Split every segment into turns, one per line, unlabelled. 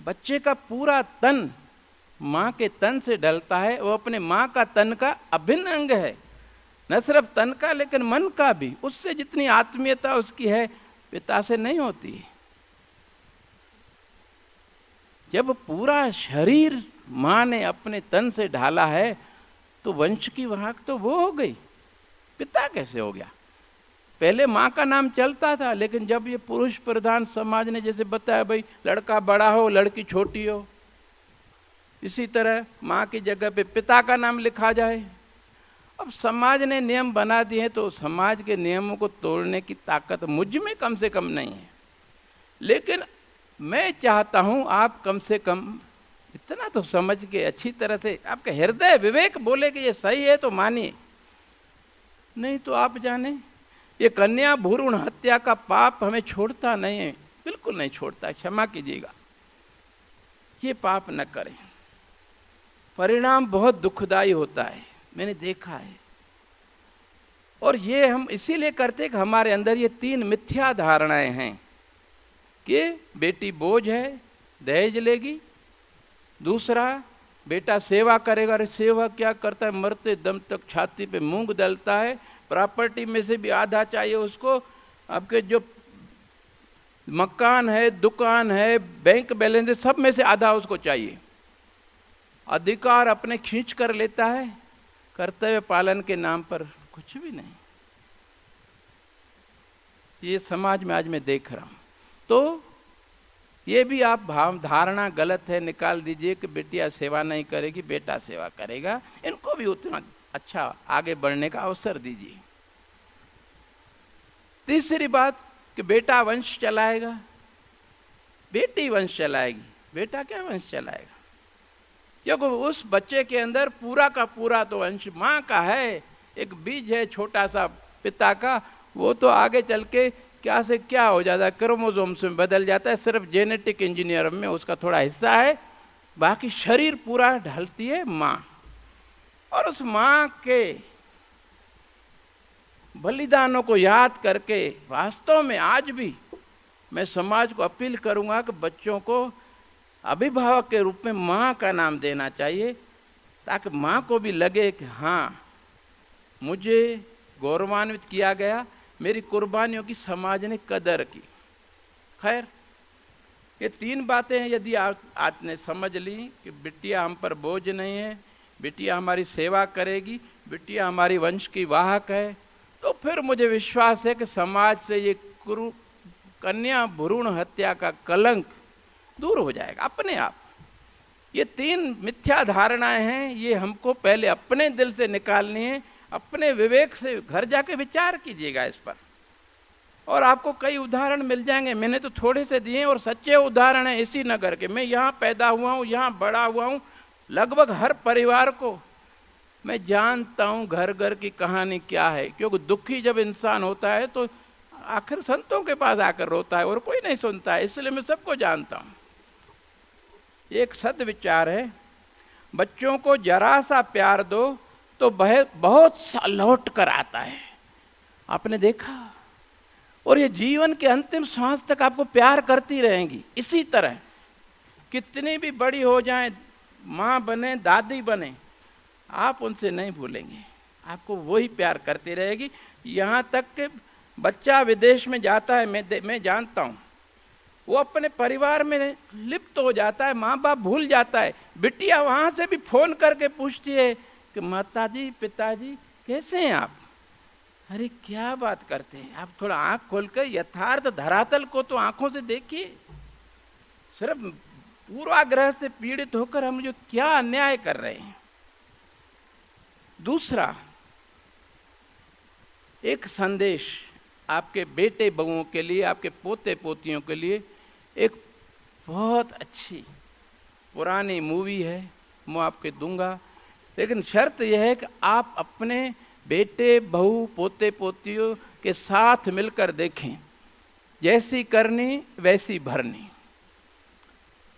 बच्चे का पूरा तन माँ के तन से ढलता है, वो अपने माँ का तन का अभिन्न अंग है, न सिर्फ तन का लेकिन मन का भी। उससे जितनी आत्मीयता उसकी है पिता से नहीं होती। जब पूरा शरीर माँ ने अपने तन से ढाला है तो वंश की वाहक तो वो हो गई, पिता कैसे हो गया? पहले माँ का नाम चलता था, लेकिन जब ये पुरुष प्रधान समाज ने जैसे बताया भाई लड़का बड़ा हो लड़की छोटी हो, इसी तरह माँ की जगह पे पिता का नाम लिखा जाए। अब समाज ने नियम बना दिए तो समाज के नियमों को तोड़ने की ताकत मुझ में कम से कम नहीं है, लेकिन मैं चाहता हूं आप कम से कम इतना तो समझ के अच्छी तरह से आपका हृदय विवेक बोले कि ये सही है तो मानिए, नहीं तो आप जाने ये कन्या भ्रूण हत्या का पाप हमें छोड़ता नहीं है, बिल्कुल नहीं छोड़ता, क्षमा कीजिएगा, ये पाप न करें। परिणाम बहुत दुखदाई होता है, मैंने देखा है। और ये हम इसीलिए करते कि हमारे अंदर ये 3 मिथ्या धारणाएं हैं कि बेटी बोझ है, दहेज लेगी, दूसरा बेटा सेवा करेगा, अरे सेवा क्या करता है, मरते दम तक छाती पे मूंग दलता है, प्रॉपर्टी में से भी आधा चाहिए उसको, आपके जो मकान है, दुकान है, बैंक बैलेंस है, सब में से आधा उसको चाहिए, अधिकार अपने खींच कर लेता है, कर्तव्य पालन के नाम पर कुछ भी नहीं। ये समाज में आज मैं देख रहा हूं, तो ये भी आप भाव धारणा गलत है, निकाल दीजिए कि बेटियां सेवा नहीं करेगी बेटा सेवा करेगा, इनको भी उतना अच्छा आगे बढ़ने का अवसर दीजिए। तीसरी बात कि बेटा वंश चलाएगा, बेटी वंश चलाएगी, बेटा क्या वंश चलाएगा? क्योंकि उस बच्चे के अंदर पूरा का पूरा तो वंश माँ का है, एक बीज है छोटा सा पिता का, वो तो आगे चल के क्या से क्या हो जाता है, क्रोमोसोम्स में बदल जाता है, सिर्फ जेनेटिक इंजीनियर में उसका थोड़ा हिस्सा है, बाकी शरीर पूरा ढलती है माँ। और उस माँ के बलिदानों को याद करके वास्तव में आज भी मैं समाज को अपील करूंगा कि बच्चों को अभिभावक के रूप में माँ का नाम देना चाहिए, ताकि माँ को भी लगे कि हाँ मुझे गौरवान्वित किया गया, मेरी कुर्बानियों की समाज ने कदर की। खैर ये 3 बातें यदि आपने समझ ली कि बिटिया हम पर बोझ नहीं है, बिटिया हमारी सेवा करेगी, बिटिया हमारी वंश की वाहक है, तो फिर मुझे विश्वास है कि समाज से ये कन्या भ्रूण हत्या का कलंक दूर हो जाएगा अपने आप। ये 3 मिथ्या धारणाएं हैं, ये हमको पहले अपने दिल से निकालनी है, अपने विवेक से घर जाके विचार कीजिएगा इस पर, और आपको कई उदाहरण मिल जाएंगे। मैंने तो थोड़े से दिए और सच्चे उदाहरण हैं इसी नगर के, मैं यहाँ पैदा हुआ हूँ, यहाँ बड़ा हुआ हूँ, लगभग हर परिवार को मैं जानता हूँ घर घर की कहानी क्या है, क्योंकि दुखी जब इंसान होता है तो आखिर संतों के पास आकर रोता है और कोई नहीं सुनता है, इसलिए मैं सबको जानता हूँ। एक सद्विचार है, बच्चों को जरा सा प्यार दो तो बहुत सा लौट कर आता है, आपने देखा, और ये जीवन के अंतिम श्वास तक आपको प्यार करती रहेंगी। इसी तरह कितनी भी बड़ी हो जाए, माँ बने दादी बने, आप उनसे नहीं भूलेंगे, आपको वही प्यार करती रहेगी। यहाँ तक कि बच्चा विदेश में जाता है, मैं जानता हूँ, वो अपने परिवार में लिप्त हो जाता है, माँ बाप भूल जाता है, बिटिया वहाँ से भी फोन करके पूछती है कि माताजी पिताजी कैसे हैं आप? अरे क्या बात करते हैं आप, थोड़ा आंख खोलकर यथार्थ धरातल को तो आंखों से देखिए। सिर्फ पूर्वाग्रह से पीड़ित होकर हम जो क्या अन्याय कर रहे हैं। दूसरा एक संदेश आपके बेटे बहुओं के लिए, आपके पोते पोतियों के लिए, एक बहुत अच्छी पुरानी मूवी है, मैं आपके दूंगा, लेकिन शर्त यह है कि आप अपने बेटे बहू पोते पोतियों के साथ मिलकर देखें। जैसी करनी वैसी भरनी,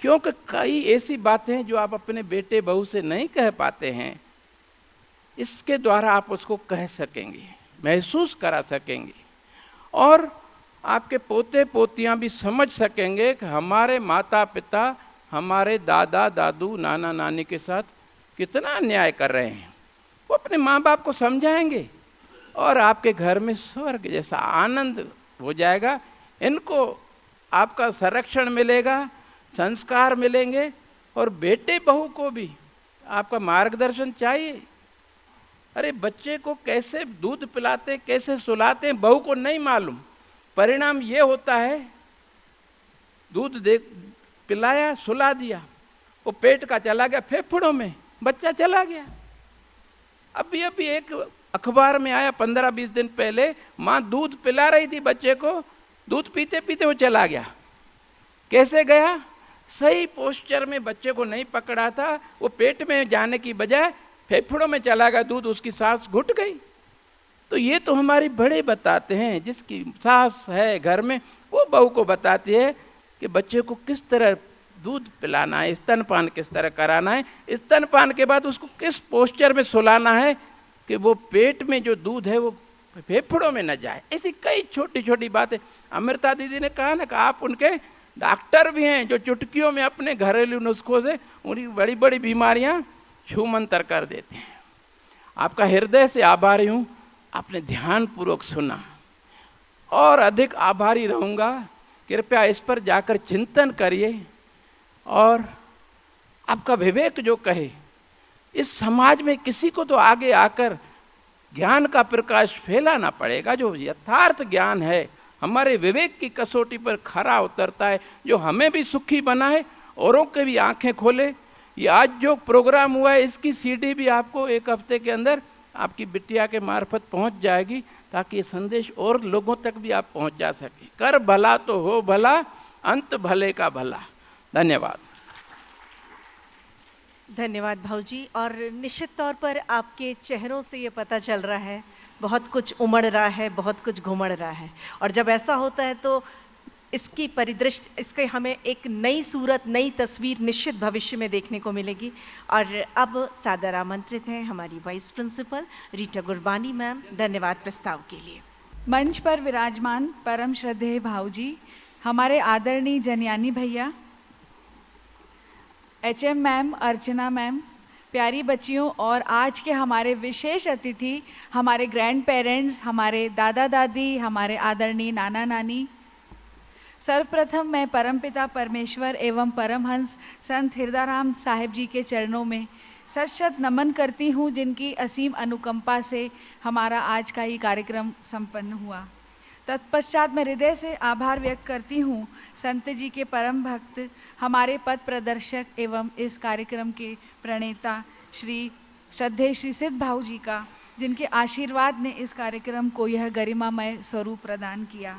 क्योंकि कई ऐसी बातें हैं जो आप अपने बेटे बहू से नहीं कह पाते हैं, इसके द्वारा आप उसको कह सकेंगे, महसूस करा सकेंगे, और आपके पोते पोतियां भी समझ सकेंगे कि हमारे माता पिता हमारे दादा दादू नाना नानी के साथ कितना अन्याय कर रहे हैं। वो अपने माँ बाप को समझाएंगे और आपके घर में स्वर्ग जैसा आनंद हो जाएगा। इनको आपका संरक्षण मिलेगा, संस्कार मिलेंगे, और बेटे बहू को भी आपका मार्गदर्शन चाहिए। अरे बच्चे को कैसे दूध पिलाते, कैसे सुलाते हैं, बहू को नहीं मालूम। परिणाम ये होता है, दूध दे पिलाया, सुला दिया, वो पेट का चला गया फेफड़ों में, बच्चा चला गया। अभी अभी एक अखबार में आया 15-20 दिन पहले, माँ दूध पिला रही थी बच्चे को, दूध पीते पीते वो चला गया। कैसे गया? सही पोस्चर में बच्चे को नहीं पकड़ा था, वो पेट में जाने की बजाय फेफड़ों में चला गया दूध, उसकी सांस घुट गई। तो ये तो हमारे बड़े बताते हैं, जिसकी सास है घर में वो बहू को बताती है कि बच्चे को किस तरह दूध पिलाना है, स्तनपान किस तरह कराना है, स्तनपान के बाद उसको किस पोस्चर में सुलाना है कि वो पेट में जो दूध है वो फेफड़ों में न जाए। ऐसी कई छोटी छोटी बातें। अमृता दीदी ने कहा ना कि आप उनके डॉक्टर भी हैं जो चुटकियों में अपने घरेलू नुस्खों से उनकी बड़ी बड़ी बीमारियां छूमंतर कर देते हैं। आपका हृदय से आभारी हूँ, आपने ध्यानपूर्वक सुना, और अधिक आभारी रहूँगा। कृपया इस पर जाकर चिंतन करिए, और आपका विवेक जो कहे, इस समाज में किसी को तो आगे आकर ज्ञान का प्रकाश फैलाना पड़ेगा। जो यथार्थ ज्ञान है हमारे विवेक की कसौटी पर खरा उतरता है, जो हमें भी सुखी बनाए, औरों के भी आंखें खोले। ये आज जो प्रोग्राम हुआ है, इसकी सीडी भी आपको 1 हफ्ते के अंदर आपकी बिटिया के मार्फत पहुंच जाएगी, ताकि ये संदेश और लोगों तक भी आप पहुंचा सके। कर भला तो हो भला, अंत भले का भला। धन्यवाद।
धन्यवाद भाऊजी। और निश्चित तौर पर आपके चेहरों से ये पता चल रहा है बहुत कुछ उमड़ रहा है, बहुत कुछ घुमड़ रहा है, और जब ऐसा होता है तो इसकी परिदृश्य, इसके हमें एक नई सूरत, नई तस्वीर निश्चित भविष्य में देखने को मिलेगी। और अब सादर आमंत्रित हैं हमारी vice principal Rita Gurbani ma'am, धन्यवाद प्रस्ताव के लिए।
मंच पर विराजमान परम श्रद्धेय भाऊजी, हमारे आदरणीय जनियानी भैया, HM मैम, अर्चना मैम, प्यारी बच्चियों, और आज के हमारे विशेष अतिथि, हमारे ग्रैंड पेरेंट्स, हमारे दादा दादी, हमारे आदरणीय नाना नानी। सर्वप्रथम मैं परमपिता परमेश्वर एवं परमहंस संत हिरदाराम साहिब जी के चरणों में शत नमन करती हूँ, जिनकी असीम अनुकंपा से हमारा आज का ये कार्यक्रम संपन्न हुआ। तत्पश्चात मैं हृदय से आभार व्यक्त करती हूँ संत जी के परम भक्त, हमारे पथ प्रदर्शक एवं इस कार्यक्रम के प्रणेता श्री श्रद्धेय श्री सिद्ध भाऊ जी का, जिनके आशीर्वाद ने इस कार्यक्रम को यह गरिमामय स्वरूप प्रदान किया।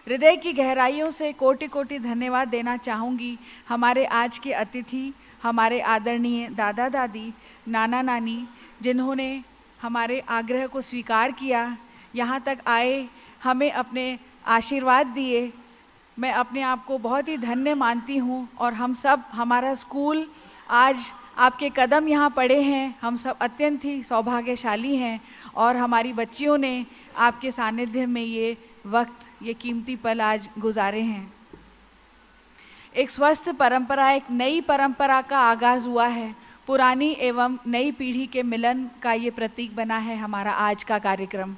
हृदय की गहराइयों से कोटि कोटि धन्यवाद देना चाहूँगी हमारे आज के अतिथि, हमारे आदरणीय दादा दादी, नाना नानी, जिन्होंने हमारे आग्रह को स्वीकार किया, यहाँ तक आए, हमें अपने आशीर्वाद दिए। मैं अपने आप को बहुत ही धन्य मानती हूँ, और हम सब, हमारा स्कूल आज आपके कदम यहाँ पड़े हैं, हम सब अत्यंत ही सौभाग्यशाली हैं, और हमारी बच्चियों ने आपके सानिध्य में ये वक्त, ये कीमती पल आज गुजारे हैं। एक स्वस्थ परंपरा, एक नई परंपरा का आगाज़ हुआ है। पुरानी एवं नई पीढ़ी के मिलन का ये प्रतीक बना है हमारा आज का कार्यक्रम।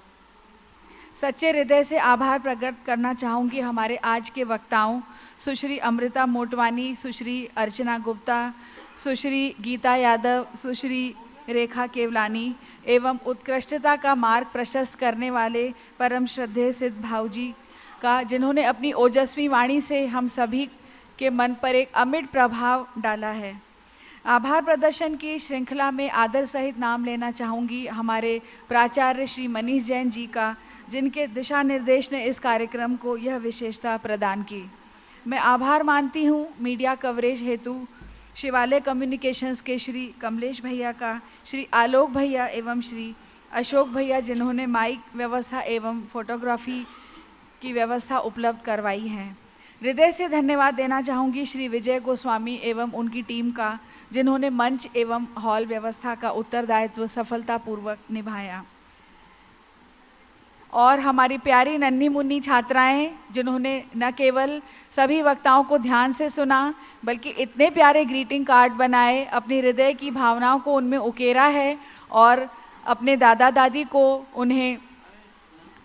सच्चे हृदय से आभार प्रकट करना चाहूँगी हमारे आज के वक्ताओं, सुश्री अमृता मोटवानी, सुश्री अर्चना गुप्ता, सुश्री गीता यादव, सुश्री रेखा केवलानी, एवं उत्कृष्टता का मार्ग प्रशस्त करने वाले परम श्रद्धेय सिद्ध भाऊजी का, जिन्होंने अपनी ओजस्वी वाणी से हम सभी के मन पर एक अमिट प्रभाव डाला है। आभार प्रदर्शन की श्रृंखला में आदर सहित नाम लेना चाहूँगी हमारे प्राचार्य श्री मनीष जैन जी का, जिनके दिशा निर्देश ने इस कार्यक्रम को यह विशेषता प्रदान की। मैं आभार मानती हूँ मीडिया कवरेज हेतु शिवालय कम्युनिकेशंस के श्री कमलेश भैया का, श्री आलोक भैया एवं श्री अशोक भैया, जिन्होंने माइक व्यवस्था एवं फोटोग्राफी की व्यवस्था उपलब्ध करवाई है। हृदय से धन्यवाद देना चाहूँगी श्री विजय गोस्वामी एवं उनकी टीम का, जिन्होंने मंच एवं हॉल व्यवस्था का उत्तरदायित्व सफलतापूर्वक निभाया। और हमारी प्यारी नन्ही मुन्नी छात्राएं जिन्होंने न केवल सभी वक्ताओं को ध्यान से सुना बल्कि इतने प्यारे ग्रीटिंग कार्ड बनाए, अपनी हृदय की भावनाओं को उनमें उकेरा है और अपने दादा दादी को उन्हें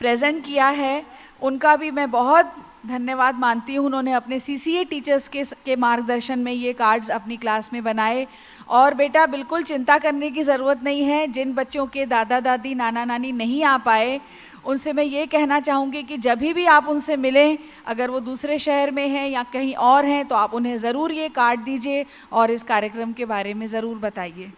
प्रेजेंट किया है, उनका भी मैं बहुत धन्यवाद मानती हूँ। उन्होंने अपने सीसीए टीचर्स के मार्गदर्शन में ये कार्ड्स अपनी क्लास में बनाए। और बेटा बिल्कुल चिंता करने की ज़रूरत नहीं है। जिन बच्चों के दादा दादी नाना नानी नहीं आ पाए उनसे मैं ये कहना चाहूँगी कि जब भी आप उनसे मिलें, अगर वो दूसरे शहर में हैं या कहीं और हैं, तो आप उन्हें ज़रूर ये कार्ड दीजिए और इस कार्यक्रम के बारे में ज़रूर बताइए।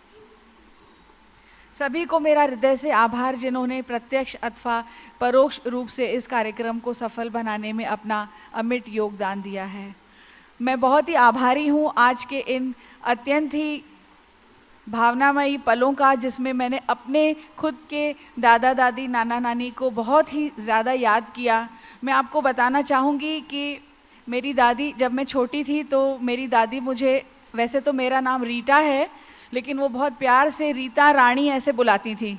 सभी को मेरा हृदय से आभार जिन्होंने प्रत्यक्ष अथवा परोक्ष रूप से इस कार्यक्रम को सफल बनाने में अपना अमिट योगदान दिया है। मैं बहुत ही आभारी हूँ आज के इन अत्यंत ही भावनामयी पलों का, जिसमें मैंने अपने खुद के दादा दादी नाना नानी को बहुत ही ज़्यादा याद किया। मैं आपको बताना चाहूँगी कि मेरी दादी, जब मैं छोटी थी तो मेरी दादी मुझे, वैसे तो मेरा नाम रीटा है लेकिन वो बहुत प्यार से रीता रानी ऐसे बुलाती थी,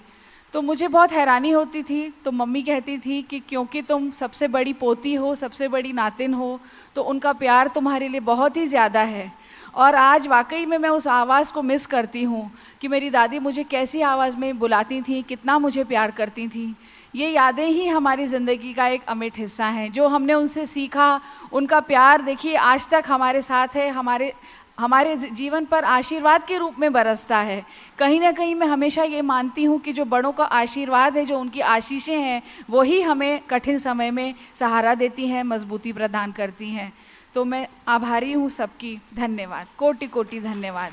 तो मुझे बहुत हैरानी होती थी। तो मम्मी कहती थी कि क्योंकि तुम सबसे बड़ी पोती हो, सबसे बड़ी नातिन हो, तो उनका प्यार तुम्हारे लिए बहुत ही ज़्यादा है। और आज वाकई में मैं उस आवाज़ को मिस करती हूँ कि मेरी दादी मुझे कैसी आवाज़ में बुलाती थी, कितना मुझे प्यार करती थी। ये यादें ही हमारी ज़िंदगी का एक अमिट हिस्सा हैं, जो हमने उनसे सीखा। उनका प्यार देखिए आज तक हमारे साथ है, हमारे जीवन पर आशीर्वाद के रूप में बरसता है। कहीं ना कहीं मैं हमेशा ये मानती हूँ कि जो बड़ों का आशीर्वाद है, जो उनकी आशीषें हैं, वही हमें कठिन समय में सहारा देती हैं, मजबूती प्रदान करती हैं। तो मैं आभारी हूँ सबकी। धन्यवाद, कोटि कोटि धन्यवाद।